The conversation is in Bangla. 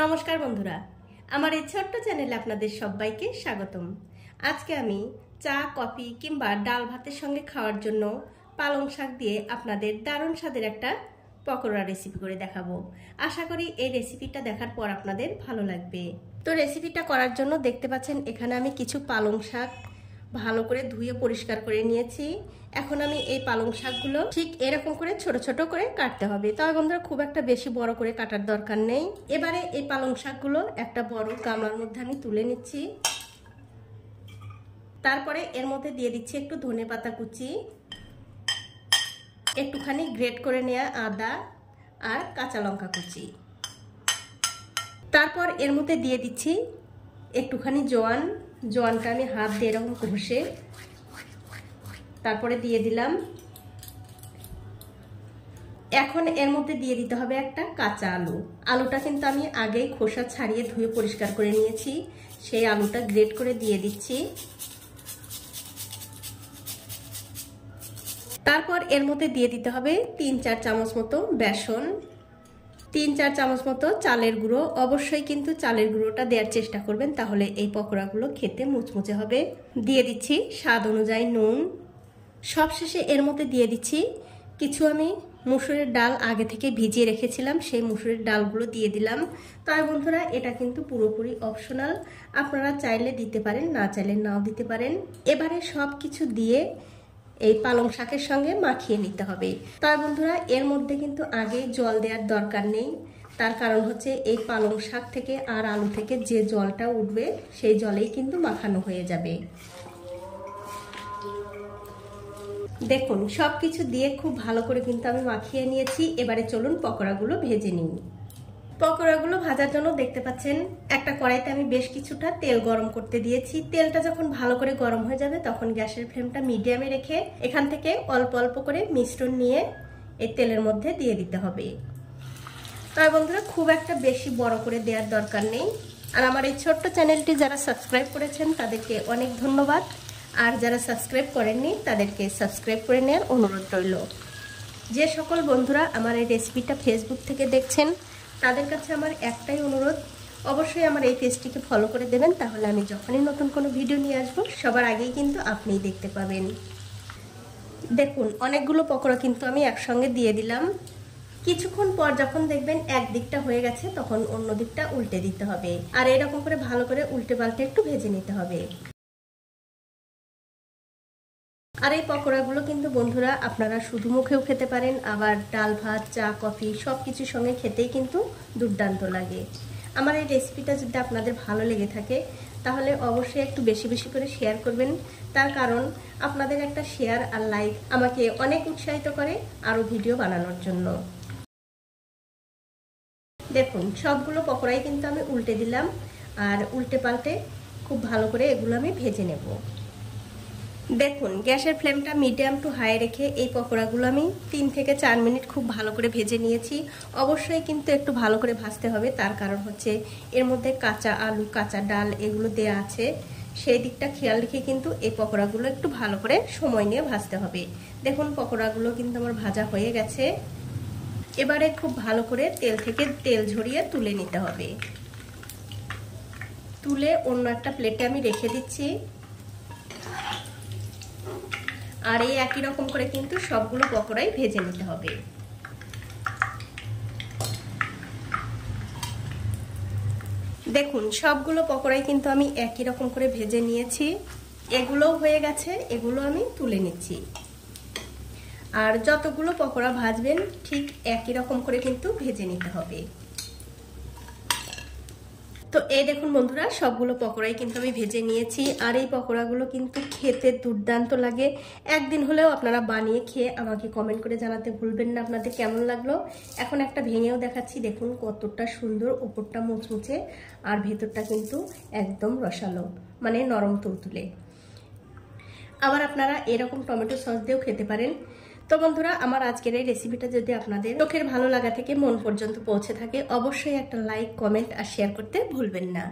নমস্কার বন্ধুরা, আমার এই ছোট্ট চ্যানেলে আপনাদের সবাইকে স্বাগতম। আজকে আমি চা, কফি কিংবা ডাল ভাতের সঙ্গে খাওয়ার জন্য পালং শাক দিয়ে আপনাদের দারুণ স্বাদের একটা পকোড়া রেসিপি করে দেখাবো। আশা করি এই রেসিপিটা দেখার পর আপনাদের ভালো লাগবে। তো রেসিপিটা করার জন্য দেখতে পাচ্ছেন এখানে আমি কিছু পালং শাক ভালো করে ধুয়ে পরিষ্কার করে নিয়েছি। এখন আমি এই পালং শাকগুলো ঠিক এরকম করে ছোট ছোট করে কাটতে হবে। তবে বন্ধুরা খুব একটা বেশি বড় করে কাটার দরকার নেই। এবারে এই পালং শাকগুলো একটা বড় গামলার মধ্যে আমি তুলে নিচ্ছি। তারপরে এর মধ্যে দিয়ে দিচ্ছি একটু ধনেপাতা কুচি, একটুখানি গ্রেট করে নেওয়া আদা আর কাঁচা লঙ্কা কুচি। তারপর এর মধ্যে দিয়ে দিচ্ছি একটুখানি জোয়ানটা আমি হাত দিয়ে এরকম ঘষে তারপরে দিয়ে দিলাম। এখন এর মধ্যে দিয়ে দিতে হবে একটা কাঁচা আলুটা কিন্তু আমি আগেই খোসা ছাড়িয়ে ধুয়ে পরিষ্কার করে নিয়েছি। সেই আলুটা গ্রেট করে দিয়ে দিচ্ছি। তারপর এর মধ্যে দিয়ে দিতে হবে 3-4 চামচ মতো বেসন, 3-4 চামচ মতো চালের গুঁড়ো। অবশ্যই কিন্তু চালের গুঁড়োটা দেওয়ার চেষ্টা করবেন, তাহলে এই পকোড়াগুলো খেতে মুচমুচে হবে। দিয়ে দিচ্ছি স্বাদ অনুযায়ী নুন। সবশেষে এর মধ্যে দিয়ে দিচ্ছি কিছু আমি মুসুরের ডাল আগে থেকে ভিজিয়ে রেখেছিলাম, সেই মুসুরের ডালগুলো দিয়ে দিলাম। তবে বন্ধুরা এটা কিন্তু পুরোপুরি অপশনাল, আপনারা চাইলে দিতে পারেন, না চাইলে নাও দিতে পারেন। এবারে সব কিছু দিয়ে এই পালং শাকের সঙ্গে মাখিয়ে নিতে হবে। তবে বন্ধুরা এর মধ্যে কিন্তু আগে জল দেওয়ার দরকার নেই। তার কারণ হচ্ছে এই পালং শাক থেকে আর আলু থেকে যে জলটা উঠবে সেই জলেই কিন্তু মাখানো হয়ে যাবে। দেখুন সবকিছু দিয়ে খুব ভালো করে কিন্তু আমি মাখিয়ে নিয়েছি। এবারে চলুন পকোড়াগুলো ভেজে নিই। পকোড়াগুলো ভাজার জন্য দেখতে পাচ্ছেন একটা কড়াইতে আমি বেশ কিছুটা তেল গরম করতে দিয়েছি। তেলটা যখন ভালো করে গরম হয়ে যাবে তখন গ্যাসের ফ্লেমটা মিডিয়ামে রেখে এখান থেকে অল্প অল্প করে মিশ্রণ নিয়ে এই তেলের মধ্যে দিয়ে দিতে হবে। তবে বন্ধুরা খুব একটা বেশি বড় করে দেওয়ার দরকার নেই। আর আমার এই ছোট্ট চ্যানেলটি যারা সাবস্ক্রাইব করেছেন তাদেরকে অনেক ধন্যবাদ, আর যারা সাবস্ক্রাইব করেননি তাদেরকে সাবস্ক্রাইব করে নেওয়ার অনুরোধ রইল। যে সকল বন্ধুরা আমার এই রেসিপিটা ফেসবুক থেকে দেখছেন তাদের কাছে আমার একটাই অনুরোধ, অবশ্যই আমার এই পেজটিকে ফলো করে দেবেন, তাহলে আমি যখনই নতুন কোনো ভিডিও নিয়ে আসবো সবার আগেই কিন্তু আপনিই দেখতে পাবেন। দেখুন অনেকগুলো পকোড়া কিন্তু আমি একসঙ্গে দিয়ে দিলাম। কিছুক্ষণ পর যখন দেখবেন এক দিকটা হয়ে গেছে তখন অন্য দিকটা উল্টে দিতে হবে, আর এরকম করে ভালো করে উল্টে পাল্টে একটু ভেজে নিতে হবে। আর এই পকোড়াগুলো কিন্তু বন্ধুরা আপনারা শুধু মুখেও খেতে পারেন, আবার ডাল ভাত, চা, কফি সব কিছুর সঙ্গে খেতেই কিন্তু দুর্দান্ত লাগে। আমার এই রেসিপিটা যদি আপনাদের ভালো লেগে থাকে তাহলে অবশ্যই একটু বেশি বেশি করে শেয়ার করবেন। তার কারণ আপনাদের একটা শেয়ার আর লাইক আমাকে অনেক উৎসাহিত করে আরও ভিডিও বানানোর জন্য। দেখুন সবগুলো পকোড়াই কিন্তু আমি উল্টে দিলাম, আর উল্টে পাল্টে খুব ভালো করে এগুলো আমি ভেজে নেব। দেখুন গ্যাসের ফ্লেমটা মিডিয়াম টু হাই রেখে এই পকোড়াগুলো আমি 3 থেকে 4 মিনিট খুব ভালো করে ভেজে নিয়েছি। অবশ্যই কিন্তু একটু ভালো করে ভাজতে হবে, তার কারণ হচ্ছে এর মধ্যে কাঁচা আলু, কাঁচা ডাল এগুলো দেওয়া আছে, সেই দিকটা খেয়াল রেখে কিন্তু এই পকোড়াগুলো একটু ভালো করে সময় নিয়ে ভাজতে হবে। দেখুন পকোড়াগুলো কিন্তু আমার ভাজা হয়ে গেছে। এবারে খুব ভালো করে তেল থেকে তেল ঝরিয়ে তুলে নিতে হবে। তুলে অন্য একটা প্লেটে আমি রেখে দিচ্ছি। আর এই একই রকম করে কিন্তু সবগুলো পকোড়াই ভেজে নিতে হবে। দেখুন সবগুলো পকোড়াই কিন্তু আমি একই রকম করে ভেজে নিয়েছি। এগুলোও হয়ে গেছে, এগুলো আমি তুলে নিচ্ছি। আর যতগুলো পকোড়া ভাজবেন ঠিক একই রকম করে কিন্তু ভেজে নিতে হবে। তো এই দেখুন বন্ধুরা সবগুলো পকোড়াই কিন্তু আমি ভেজে নিয়েছি। আর এই পকোড়াগুলো কিন্তু খেতে দুর্দান্ত লাগে। একদিন হলেও আপনারা বানিয়ে খেয়ে আমাকে কমেন্ট করে জানাতে ভুলবেন না আপনাদের কেমন লাগলো। এখন একটা ভেঙেও দেখাচ্ছি, দেখুন কতটা সুন্দর, উপরটা মুচমুচে আর ভেতরটা কিন্তু একদম রসালো, মানে নরম তুলতুলে। আবার আপনারা এরকম টমেটো সস দিয়েও খেতে পারেন। তো বন্ধুরা আমার আজকের এই রেসিপিটা যদি আপনাদের চোখের ভালো লাগা থেকে মন পর্যন্ত পৌঁছে থাকে অবশ্যই একটা লাইক, কমেন্ট আর শেয়ার করতে ভুলবেন না।